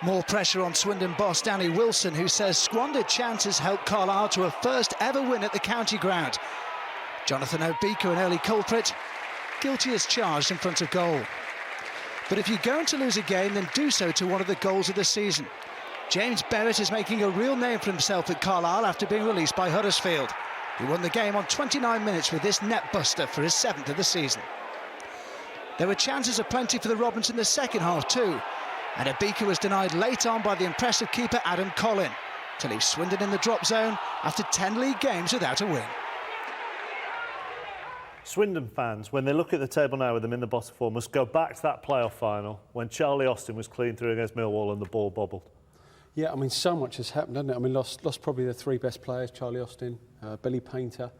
More pressure on Swindon boss Danny Wilson, who says squandered chances helped Carlisle to a first ever win at the county ground. Jonathan Obika, an early culprit, guilty as charged in front of goal. But if you're going to lose a game, then do so to one of the goals of the season. James Berrett is making a real name for himself at Carlisle after being released by Huddersfield. He won the game on 29 minutes with this net buster for his 7th of the season. There were chances aplenty for the Robins in the second half too, and Obika was denied late on by the impressive keeper Adam Collin to leave Swindon in the drop zone after 10 league games without a win. Swindon fans, when they look at the table now with them in the bottom four, must go back to that playoff final when Charlie Austin was clean through against Millwall and the ball bobbled. Yeah, I mean, so much has happened, hasn't it? I mean, lost probably the 3 best players, Charlie Austin, Billy Painter,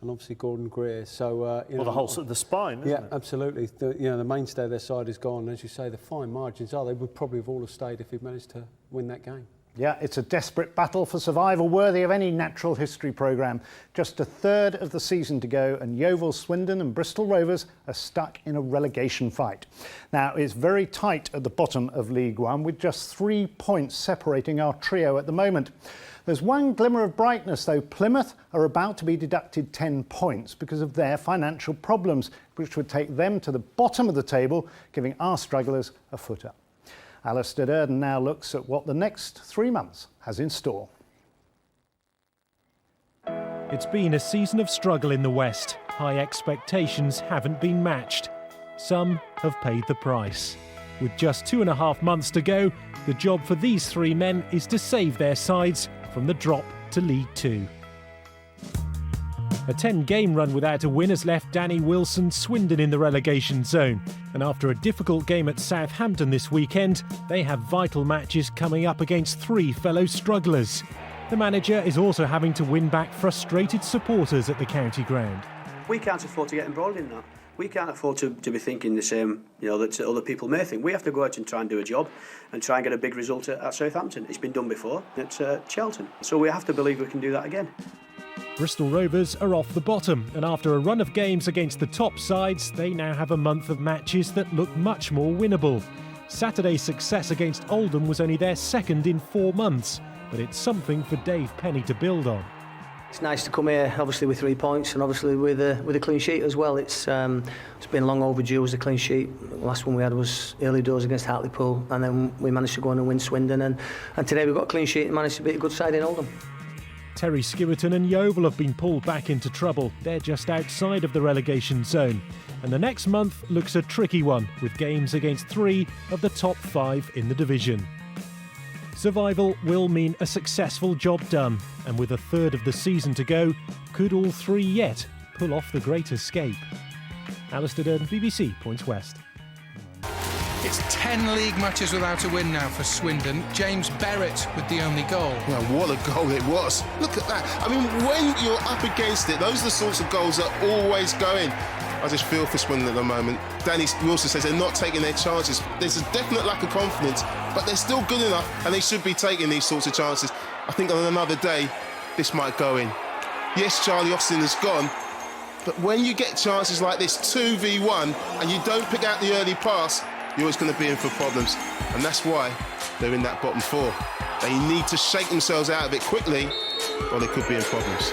and obviously Gordon Greer. So, you know, the whole the spine, isn't it? Yeah, absolutely. The mainstay of their side is gone. As you say, the fine margins are. They would probably have all have stayed if he'd managed to win that game. Yeah, it's a desperate battle for survival worthy of any natural history programme. Just a third of the season to go and Yeovil, Swindon and Bristol Rovers are stuck in a relegation fight. Now, it's very tight at the bottom of League One with just 3 points separating our trio at the moment. There's one glimmer of brightness though. Plymouth are about to be deducted 10 points because of their financial problems, which would take them to the bottom of the table, giving our strugglers a foot up. Alistair Durden now looks at what the next 3 months has in store. It's been a season of struggle in the West. High expectations haven't been matched. Some have paid the price. With just 2.5 months to go, the job for these 3 men is to save their sides from the drop to League Two. A 10-game run without a win has left Danny Wilson Swindon in the relegation zone. And after a difficult game at Southampton this weekend, they have vital matches coming up against 3 fellow strugglers. The manager is also having to win back frustrated supporters at the county ground. We can't afford to get embroiled in that. We can't afford to be thinking the same, that other people may think. We have to go out and try and do a job and try and get a big result at Southampton. It's been done before at Charlton. So we have to believe we can do that again. Bristol Rovers are off the bottom, and after a run of games against the top sides, they now have a month of matches that look much more winnable. Saturday's success against Oldham was only their 2nd in 4 months, but it's something for Dave Penny to build on. It's nice to come here, obviously with 3 points, and obviously with a clean sheet as well. It's been long overdue as a clean sheet. The last one we had was early doors against Hartlepool, and then we managed to go on and win Swindon, and today we've got a clean sheet and managed to beat a good side in Oldham. Terry Skirreton and Yeovil have been pulled back into trouble. They're just outside of the relegation zone. And the next month looks a tricky one, with games against 3 of the top 5 in the division. Survival will mean a successful job done, and with a third of the season to go, could all 3 yet pull off the great escape? Alistair Durden, BBC, Points West. It's 10 league matches without a win now for Swindon. James Berrett with the only goal. Yeah, what a goal it was. Look at that. I mean, when you're up against it, those are the sorts of goals that are always going. I just feel for Swindon at the moment. Danny Wilson says they're not taking their chances. There's a definite lack of confidence, but they're still good enough and they should be taking these sorts of chances. I think on another day, this might go in. Yes, Charlie Austin is gone, but when you get chances like this 2v1 and you don't pick out the early pass, you're always going to be in for problems, and that's why they're in that bottom 4. They need to shake themselves out of it quickly, or they could be in problems.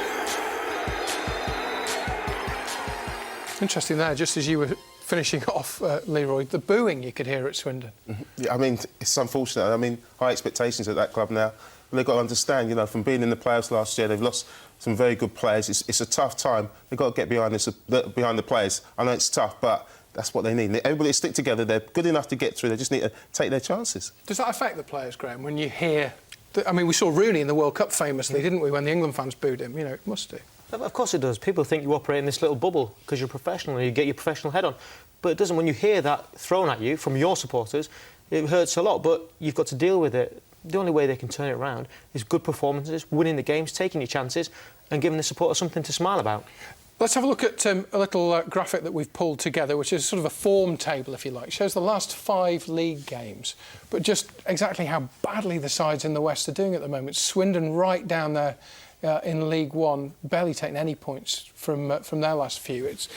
Interesting there, just as you were finishing off, Leroy, the booing you could hear at Swindon. Yeah, I mean, it's unfortunate. I mean, high expectations at that club now. They've got to understand, from being in the playoffs last year, they've lost some very good players. It's a tough time. They've got to get behind the players. I know it's tough, but that's what they need. Everybody stick together. They're good enough to get through. They just need to take their chances. Does that affect the players, Graham, when you hear... I mean, we saw Rooney in the World Cup famously, didn't we, when the England fans booed him? It must do. Of course it does. People think you operate in this little bubble because you're professional and you get your professional head on. But it doesn't. When you hear that thrown at you from your supporters, it hurts a lot, but you've got to deal with it. The only way they can turn it around is good performances, winning the games, taking your chances and giving the supporters something to smile about. Let's have a look at a little graphic that we've pulled together, which is sort of a form table, if you like. It shows the last 5 league games, but just exactly how badly the sides in the West are doing at the moment. Swindon right down there in League One, barely taking any points from their last few. It's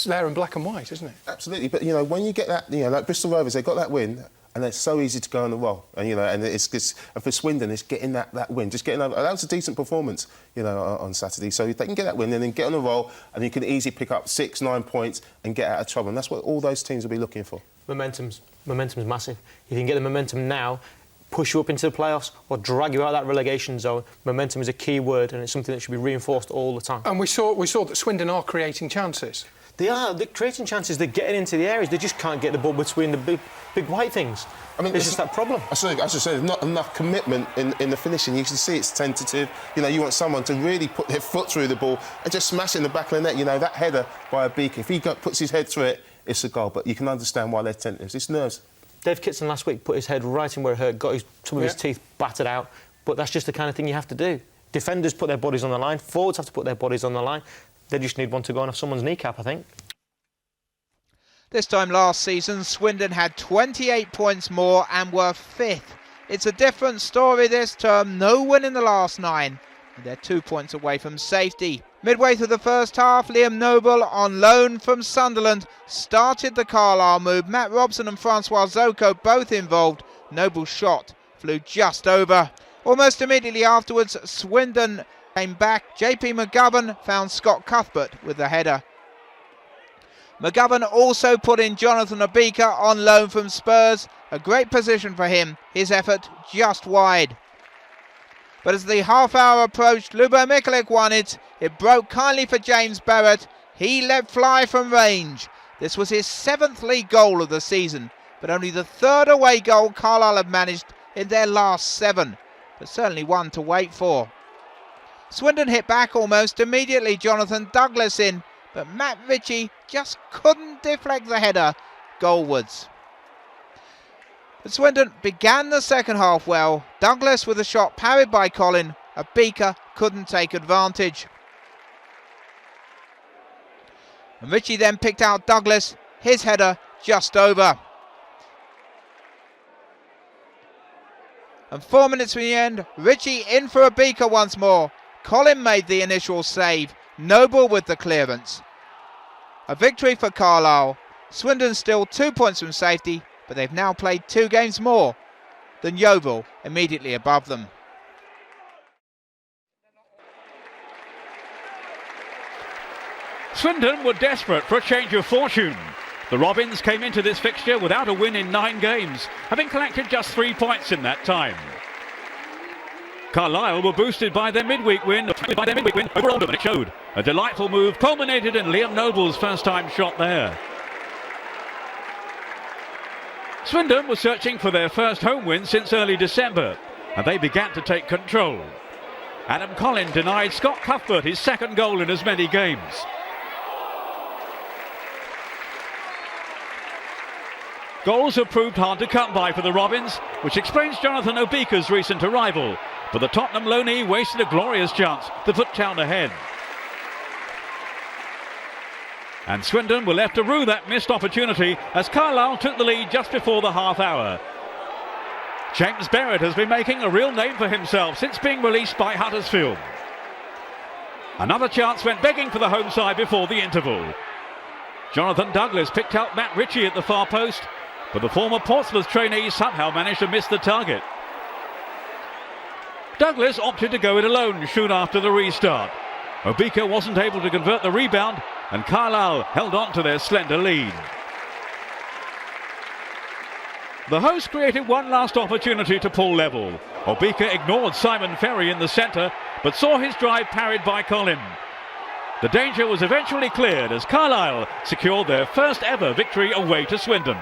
there in black and white, isn't it? Absolutely, but when you get that, like Bristol Rovers, they got that win and it's so easy to go on the roll. And and and for Swindon, it's getting that win, just getting over. That was a decent performance, on Saturday. So if they can get that win and then get on the roll, and you can easily pick up 6-9 points and get out of trouble. And that's what all those teams will be looking for. Momentum's massive. If you can get the momentum now, push you up into the playoffs or drag you out of that relegation zone, momentum is a key word, and it's something that should be reinforced all the time. And we saw that Swindon are creating chances. They're creating chances, they're getting into the areas, they just can't get the ball between the big white things. I mean, it's just that problem. I just say, there's not enough commitment in the finishing. You can see it's tentative. You want someone to really put their foot through the ball and just smash it in the back of the net. That header by Obika, if he puts his head through it, it's a goal. But you can understand why they're tentative. It's nerves. Dave Kitson last week put his head right in where it hurt, got some of his teeth battered out, but that's just the kind of thing you have to do. Defenders put their bodies on the line, forwards have to put their bodies on the line. They just need one to go on off someone's kneecap, I think. This time last season, Swindon had 28 points more and were 5th. It's a different story this term, no win in the last 9, and they're 2 points away from safety. Midway through the first half, Liam Noble, on loan from Sunderland, started the Carlisle move. Matt Robson and Francois Zoko both involved. Noble's shot flew just over. Almost immediately afterwards, Swindon came back. JP McGovern found Scott Cuthbert with the header. McGovern also put in Jonathan Obika on loan from Spurs. A great position for him, his effort just wide. But as the half hour approached, Lubo Mikalik won it. It broke kindly for James Berrett. He let fly from range. This was his 7th league goal of the season, but only the 3rd away goal Carlisle have managed in their last 7, but certainly one to wait for. Swindon hit back almost immediately. Jonathan Douglas in, but Matt Ritchie just couldn't deflect the header goalwards. But Swindon began the second half well. Douglas with a shot parried by Colin. Obika couldn't take advantage. And Ritchie then picked out Douglas, his header just over. And 4 minutes from the end, Ritchie in for Obika once more. Colin made the initial save. Noble with the clearance. A victory for Carlisle. Swindon still 2 points from safety, but they've now played 2 games more than Yeovil, immediately above them. Swindon were desperate for a change of fortune. The Robins came into this fixture without a win in 9 games, having collected just 3 points in that time. Carlisle were boosted by their midweek win over Oldham, and it showed. A delightful move culminated in Liam Noble's first-time shot there. Swindon were searching for their first home win since early December, and they began to take control. Adam Collin denied Scott Cuthbert his 2nd goal in as many games. Goals have proved hard to come by for the Robins, which explains Jonathan Obika's recent arrival. But the Tottenham loanee wasted a glorious chance to put town ahead. And Swindon were left to rue that missed opportunity as Carlisle took the lead just before the half hour. James Berrett has been making a real name for himself since being released by Huddersfield. Another chance went begging for the home side before the interval. Jonathan Douglas picked out Matt Ritchie at the far post, but the former Portsmouth trainee somehow managed to miss the target. Douglas opted to go it alone soon after the restart. Obika wasn't able to convert the rebound, and Carlisle held on to their slender lead. The hosts created one last opportunity to pull level. Obika ignored Simon Ferry in the centre, but saw his drive parried by Colin. The danger was eventually cleared as Carlisle secured their first ever victory away to Swindon.